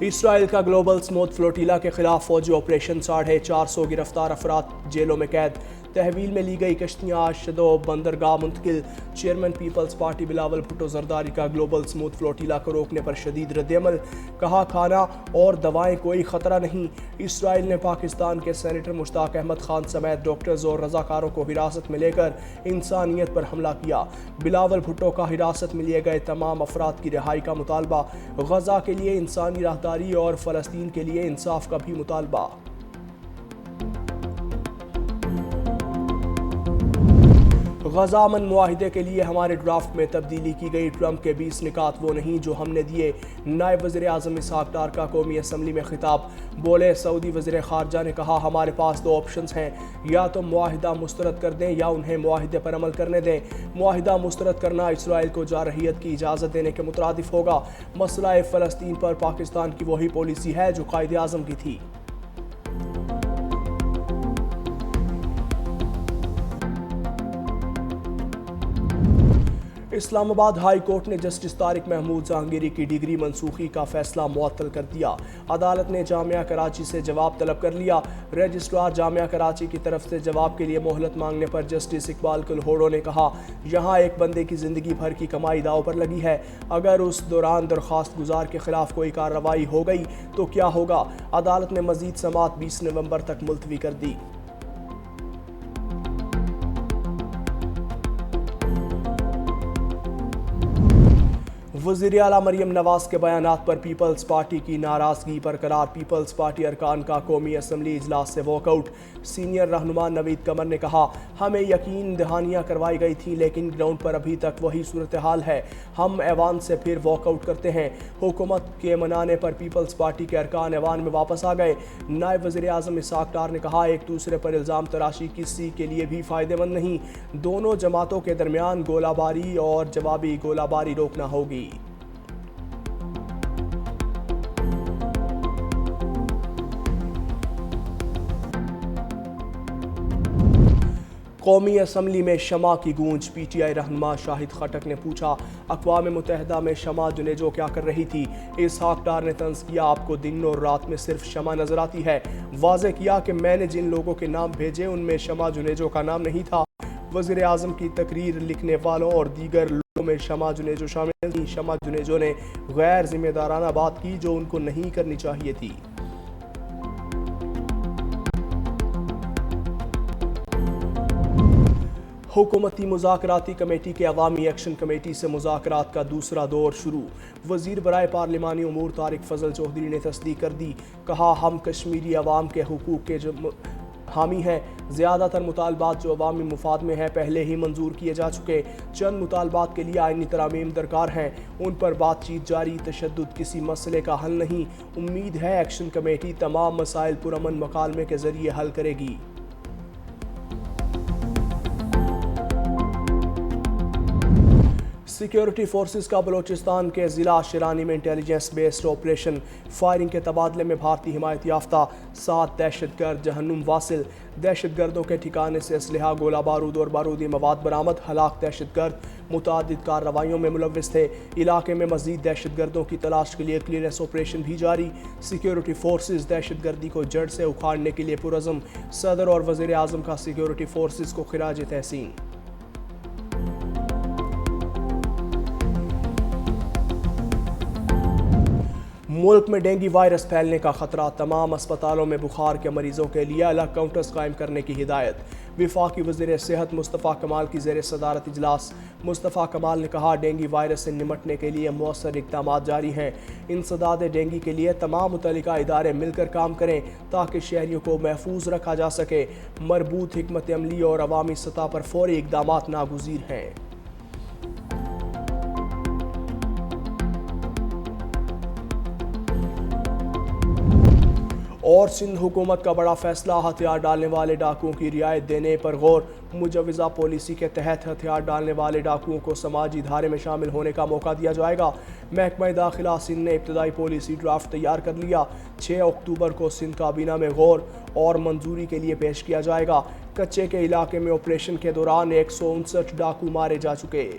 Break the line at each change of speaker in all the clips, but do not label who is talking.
اسرائیل کا global smooth flotilla کے خلاف فوجی آپریشن 450 گرفتار افراد جیلوں میں قید تحویل میں لی گئی کشتیاں شدو بندرگاہ منتقل چیئرمین پیپلز پارٹی بلاول بھٹو زرداری کا گلوبل سموتھ فلوٹیلا کو روکنے پر شدید رد عمل کہا کھانا اور دوائیں کوئی خطرہ نہیں اسرائیل نے پاکستان کے سینیٹر مشتاق احمد خان سمیت ڈاکٹرز اور رضاکاروں کو حراست میں لے کر انسانیت پر حملہ کیا بلاول بھٹو کا حراست میں لیے گئے تمام افراد کی رہائی کا مطالبہ غزہ کے لیے انسانی راہداری اور فلسطین کے لیے انصاف کا بھی مطالبہ غزہ امن معاہدے کے لیے ہمارے ڈرافٹ میں تبدیلی کی گئی ٹرمپ کے 20 نکات وہ نہیں جو ہم نے دیے نائب وزیر اعظم اسحاق ڈار کا قومی اسمبلی میں خطاب بولے سعودی وزیر خارجہ نے کہا ہمارے پاس 2 آپشنز ہیں یا تو معاہدہ مسترد کر دیں یا انہیں معاہدے پر عمل کرنے دیں معاہدہ مسترد کرنا اسرائیل کو جارحیت کی اجازت دینے کے مترادف ہوگا مسئلہ فلسطین پر پاکستان کی وہی پالیسی ہے جو قائد اعظم کی تھی اسلام آباد ہائی کورٹ نے جسٹس طارق محمود جہانگیری کی ڈگری منسوخی کا فیصلہ معطل کر دیا عدالت نے جامعہ کراچی سے جواب طلب کر لیا رجسٹرار جامعہ کراچی کی طرف سے جواب کے لیے مہلت مانگنے پر جسٹس اقبال کلہوڑو نے کہا یہاں ایک بندے کی زندگی بھر کی کمائی داؤ پر لگی ہے اگر اس دوران درخواست گزار کے خلاف کوئی کارروائی ہو گئی تو کیا ہوگا عدالت نے مزید سماعت 20 نومبر تک ملتوی کر دی وزیر اعلیٰ مریم نواز کے بیانات پر پیپلز پارٹی کی ناراضگی برقرار پیپلز پارٹی ارکان کا قومی اسمبلی اجلاس سے واک آؤٹ سینئر رہنما نوید قمر نے کہا ہمیں یقین دہانیاں کروائی گئی تھی لیکن گراؤنڈ پر ابھی تک وہی صورتحال ہے ہم ایوان سے پھر واک آؤٹ کرتے ہیں حکومت کے منانے پر پیپلز پارٹی کے ارکان ایوان میں واپس آ گئے نائب وزیر اعظم اسحاق ڈار نے کہا ایک دوسرے پر الزام تراشی کسی کے لیے بھی فائدہ مند نہیں دونوں جماعتوں کے درمیان گولہ باری اور جوابی گولہ باری روکنا ہوگی قومی اسمبلی میں شمع کی گونج پی ٹی آئی رہنما شاہد خٹک نے پوچھا اقوام متحدہ میں شمع جنیجو کیا کر رہی تھی اسحاق ڈار نے طنز کیا آپ کو دن اور رات میں صرف شمع نظر آتی ہے واضح کیا کہ میں نے جن لوگوں کے نام بھیجے ان میں شمع جنیجو کا نام نہیں تھا وزیر اعظم کی تقریر لکھنے والوں اور دیگر لوگوں میں شمع جنیجو شامل تھی شمع جنیجو نے غیر ذمہ دارانہ بات کی جو ان کو نہیں کرنی چاہیے تھی حکومتی مذاکراتی کمیٹی کے عوامی ایکشن کمیٹی سے مذاکرات کا دوسرا دور شروع وزیر برائے پارلیمانی امور طارق فضل چودھری نے تصدیق کر دی کہا ہم کشمیری عوام کے حقوق کے حامی ہیں زیادہ تر مطالبات جو عوامی مفاد میں ہیں پہلے ہی منظور کیے جا چکے چند مطالبات کے لیے آئینی ترامیم درکار ہیں ان پر بات چیت جاری تشدد کسی مسئلے کا حل نہیں امید ہے ایکشن کمیٹی تمام مسائل پرامن مکالمے کے ذریعے حل کرے گی سیکیورٹی فورسز کا بلوچستان کے ضلع شیرانی میں انٹیلیجنس بیسڈ آپریشن فائرنگ کے تبادلے میں بھارتی حمایت یافتہ 7 دہشت گرد جہنم واصل دہشت گردوں کے ٹھکانے سے اسلحہ گولہ بارود اور بارودی مواد برآمد ہلاک دہشت گرد متعدد کارروائیوں میں ملوث تھے علاقے میں مزید دہشت گردوں کی تلاش کے لیے کلیئرنس آپریشن بھی جاری سیکیورٹی فورسز دہشت گردی کو جڑ سے اکھاڑنے کے لیے پرعزم صدر اور وزیر اعظم کا سیکیورٹی فورسز کو خراج تحسین ملک میں ڈینگی وائرس پھیلنے کا خطرہ تمام اسپتالوں میں بخار کے مریضوں کے لیے الگ کاؤنٹرز قائم کرنے کی ہدایت وفاقی وزیر صحت مصطفیٰ کمال کی زیر صدارت اجلاس مصطفیٰ کمال نے کہا ڈینگی وائرس سے نمٹنے کے لیے مؤثر اقدامات جاری ہیں انسداد ڈینگی کے لیے تمام متعلقہ ادارے مل کر کام کریں تاکہ شہریوں کو محفوظ رکھا جا سکے مربوط حکمت عملی اور عوامی سطح پر فوری اقدامات ناگزیر ہیں اور سندھ حکومت کا بڑا فیصلہ ہتھیار ڈالنے والے ڈاکوؤں کی رعایت دینے پر غور مجوزہ پالیسی کے تحت ہتھیار ڈالنے والے ڈاکوؤں کو سماجی دھارے میں شامل ہونے کا موقع دیا جائے گا محکمہ داخلہ سندھ نے ابتدائی پالیسی ڈرافٹ تیار کر لیا 6 اکتوبر کو سندھ کابینہ میں غور اور منظوری کے لیے پیش کیا جائے گا کچے کے علاقے میں آپریشن کے دوران 159 ڈاکو مارے جا چکے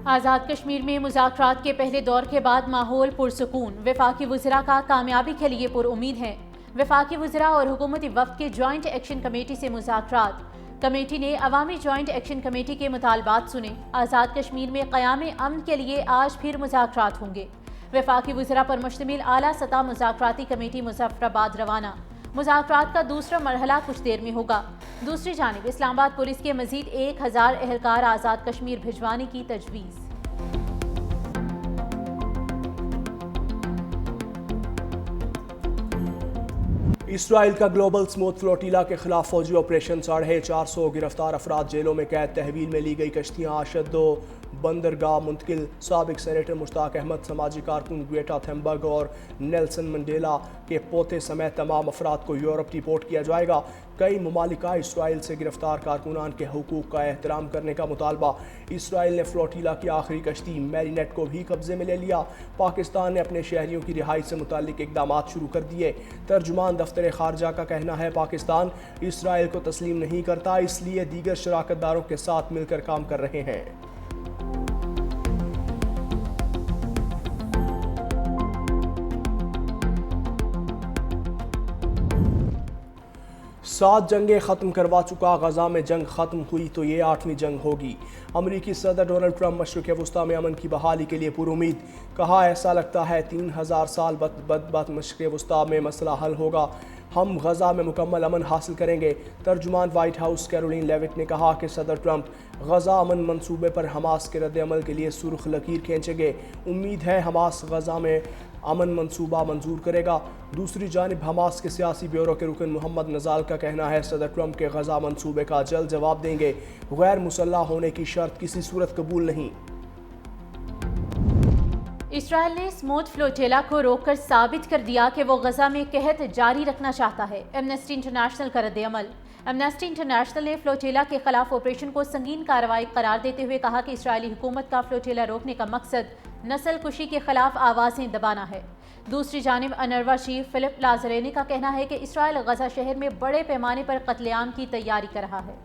آزاد کشمیر میں مذاکرات کے پہلے دور کے بعد ماحول پرسکون، وفاقی وزراء کا کامیابی کے لیے پر امید ہے۔ وفاقی وزراء اور حکومتی وفد کے جوائنٹ ایکشن کمیٹی سے مذاکرات۔ کمیٹی نے عوامی جوائنٹ ایکشن کمیٹی کے مطالبات سنے۔ آزاد کشمیر میں قیام امن کے لیے آج پھر مذاکرات ہوں گے۔ وفاقی وزراء پر مشتمل اعلیٰ سطح مذاکراتی کمیٹی مظفر آباد روانہ۔ مذاکرات کا دوسرا مرحلہ کچھ دیر میں ہوگا۔ دوسری جانب اسلام آباد پولیس کے مزید 1000 اہلکار آزاد کشمیر بھجوانے کی تجویز۔
اسرائیل کا گلوبل سموتھ فلوٹیلا کے خلاف فوجی آپریشن 450 گرفتار افراد جیلوں میں قید، تحویل میں لی گئی کشتیاں اشدو بندرگاہ منتقل۔ سابق سینیٹر مشتاق احمد، سماجی کارکن گریٹا تھنبرگ اور نیلسن منڈیلا کے پوتے سمیت تمام افراد کو یورپ ڈیپورٹ کیا جائے گا۔ کئی ممالک کا اسرائیل سے گرفتار کارکنان کے حقوق کا احترام کرنے کا مطالبہ۔ اسرائیل نے فلوٹیلا کی آخری کشتی میرینیٹ کو بھی قبضے میں لے لیا۔ پاکستان نے اپنے شہریوں کی رہائی سے متعلق اقدامات شروع کر دیے۔ ترجمان دفتر خارجہ کا کہنا ہے پاکستان اسرائیل کو تسلیم نہیں کرتا، اس لیے دیگر شراکت داروں کے ساتھ مل کر کام کر رہے ہیں۔ 7 جنگیں ختم کروا چکا، غزہ میں جنگ ختم ہوئی تو یہ 8ویں جنگ ہوگی۔ امریکی صدر ڈونلڈ ٹرمپ مشرق وسطیٰ میں امن کی بحالی کے لیے پر امید۔ کہا ایسا لگتا ہے 3000 سال بعد مشرق وسطیٰ میں مسئلہ حل ہوگا، ہم غزہ میں مکمل امن حاصل کریں گے۔ ترجمان وائٹ ہاؤس کیرولین لیوٹ نے کہا کہ صدر ٹرمپ غزہ امن منصوبے پر حماس کے رد عمل کے لیے سرخ لکیر کھینچیں گے۔ امید ہے حماس غزہ میں امن منصوبہ منظور کرے گا۔ دوسری جانب حماس کے سیاسی بیورو کے رکن محمد نزال کا کہنا ہے صدر ٹرمپ کے غزہ منصوبے کا جلد جواب دیں گے، غیر مسلح ہونے کی شرط کسی صورت قبول نہیں۔
اسرائیل نے سموتھ فلوٹیلا کو روک کر ثابت کر دیا کہ وہ غزہ میں قحط جاری رکھنا چاہتا ہے۔ ایمنسٹی انٹرنیشنل کا رد عمل۔ ایمنسٹی انٹرنیشنل نے فلوٹیلا کے خلاف آپریشن کو سنگین کارروائی قرار دیتے ہوئے کہا کہ اسرائیلی حکومت کا فلوٹیلا روکنے کا مقصد نسل کشی کے خلاف آوازیں دبانا ہے۔ دوسری جانب انروا چیف فلپ لازرینی کا کہنا ہے کہ اسرائیل غزہ شہر میں بڑے پیمانے پر قتل عام کی تیاری کر رہا ہے۔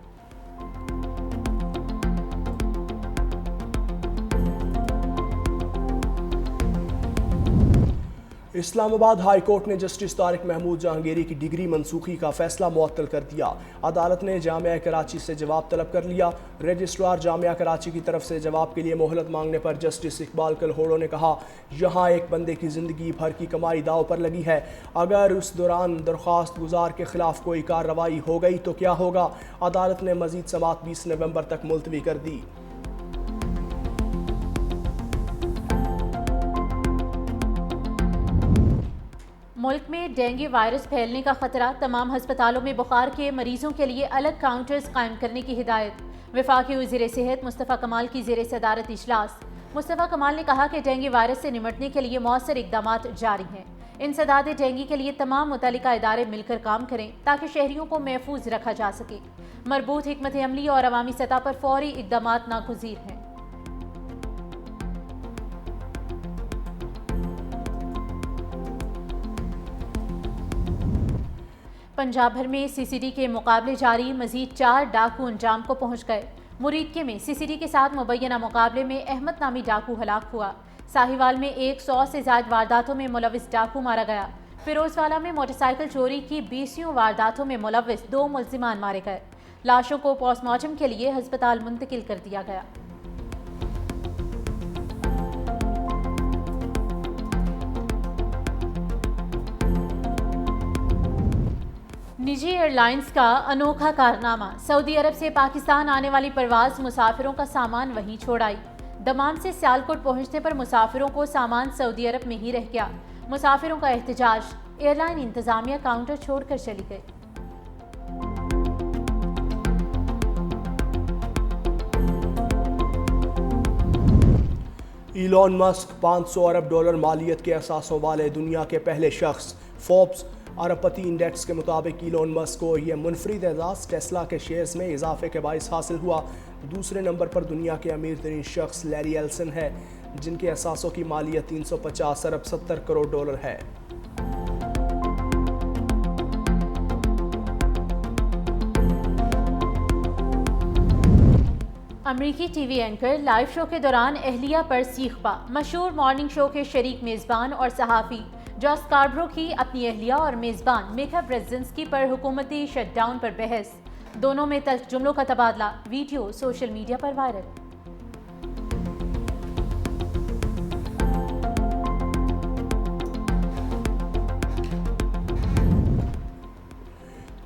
اسلام آباد ہائی کورٹ نے جسٹس طارق محمود جہانگیری کی ڈگری منسوخی کا فیصلہ معطل کر دیا۔ عدالت نے جامعہ کراچی سے جواب طلب کر لیا۔ رجسٹرار جامعہ کراچی کی طرف سے جواب کے لیے مہلت مانگنے پر جسٹس اقبال کلہوڑو نے کہا یہاں ایک بندے کی زندگی بھر کی کمائی داؤ پر لگی ہے، اگر اس دوران درخواست گزار کے خلاف کوئی کارروائی ہو گئی تو کیا ہوگا؟ عدالت نے مزید سماعت 20 نومبر تک ملتوی کر دی۔
ملک میں ڈینگی وائرس پھیلنے کا خطرہ، تمام ہسپتالوں میں بخار کے مریضوں کے لیے الگ کاؤنٹرز قائم کرنے کی ہدایت۔ وفاقی وزیر صحت مصطفیٰ کمال کی زیر صدارت اجلاس۔ مصطفیٰ کمال نے کہا کہ ڈینگی وائرس سے نمٹنے کے لیے مؤثر اقدامات جاری ہیں۔ انسداد ڈینگی کے لیے تمام متعلقہ ادارے مل کر کام کریں تاکہ شہریوں کو محفوظ رکھا جا سکے۔ مربوط حکمت عملی اور عوامی سطح پر فوری اقدامات ناگزیر ہیں۔ پنجاب بھر میں سی سی ڈی کے مقابلے جاری، مزید 4 ڈاکو انجام کو پہنچ گئے۔ مریدکے میں سی سی ڈی کے ساتھ مبینہ مقابلے میں احمد نامی ڈاکو ہلاک ہوا۔ ساہیوال میں 100 سے زائد وارداتوں میں ملوث ڈاکو مارا گیا۔ فیروز والا میں موٹر سائیکل چوری کی 20 وارداتوں میں ملوث 2 ملزمان مارے گئے۔ لاشوں کو پوسٹ مارٹم کے لیے ہسپتال منتقل کر دیا گیا۔ نجی ایئر لائنز کا انوکھا کارنامہ، سعودی عرب سے پاکستان آنے والی پرواز مسافروں کا سامان وہیں چھوڑ آئی۔ دمام سے سیالکوٹ پہنچنے پر مسافروں کو سامان سعودی عرب میں ہی رہ گیا۔ مسافروں کا احتجاج، ایئر لائن انتظامیہ کاؤنٹر چھوڑ کر چلی گئی۔
ایلون مسک 500 ارب ڈالر مالیت کے اثاثوں والے دنیا کے پہلے شخص۔ فوربس ارب پتی انڈیکس کے مطابق ایلون مسک کو یہ منفرد اعزاز ٹیسلا کے شیئرز میں اضافے کے باعث حاصل ہوا۔ دوسرے نمبر پر دنیا کے امیر ترین شخص لیری ایلسن ہے، جن کے اثاثوں کی مالیت 350 ارب 70 کروڑ ڈالر ہے۔
امریکی ٹی وی اینکر لائیو شو کے دوران اہلیہ پر سیخ پا. مشہور مارننگ شو کے شریک میزبان اور صحافی جاس کاربرو کی اپنی اہلیہ اور میزبان میکا برزنسکی پر حکومتی شٹ ڈاؤن پر بحث. دونوں میں تلخ جملوں کا تبادلہ. ویڈیو سوشل میڈیا پر وائرل.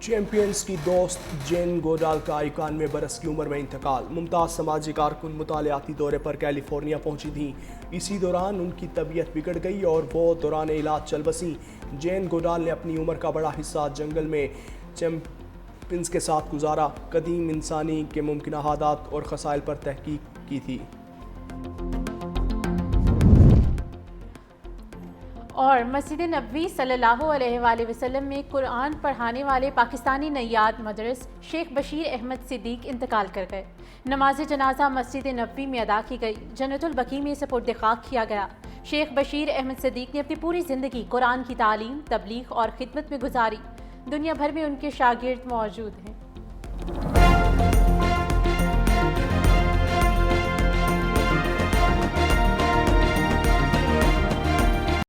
چیمپئنز کی دوست جین گوڈال کا 91 برس کی عمر میں انتقال. ممتاز سماجی کارکن مطالعاتی دورے پر کیلیفورنیا پہنچی تھیں. اسی دوران ان کی طبیعت بگڑ گئی اور وہ دوران علاج چل بسیں. جین گوڈال نے اپنی عمر کا بڑا حصہ جنگل میں چیمپئنز کے ساتھ گزارا. قدیم انسانی کے ممکنہ حادثات اور خسائل پر تحقیق کی تھی.
اور مسجد نبوی صلی اللہ علیہ وآلہ وسلم میں قرآن پڑھانے والے پاکستانی نیاد مدرس شیخ بشیر احمد صدیق انتقال کر گئے. نماز جنازہ مسجد نبوی میں ادا کی گئی. جنت البقیع میں سپرد خاک کیا گیا. شیخ بشیر احمد صدیق نے اپنی پوری زندگی قرآن کی تعلیم، تبلیغ اور خدمت میں گزاری. دنیا بھر میں ان کے شاگرد موجود ہیں.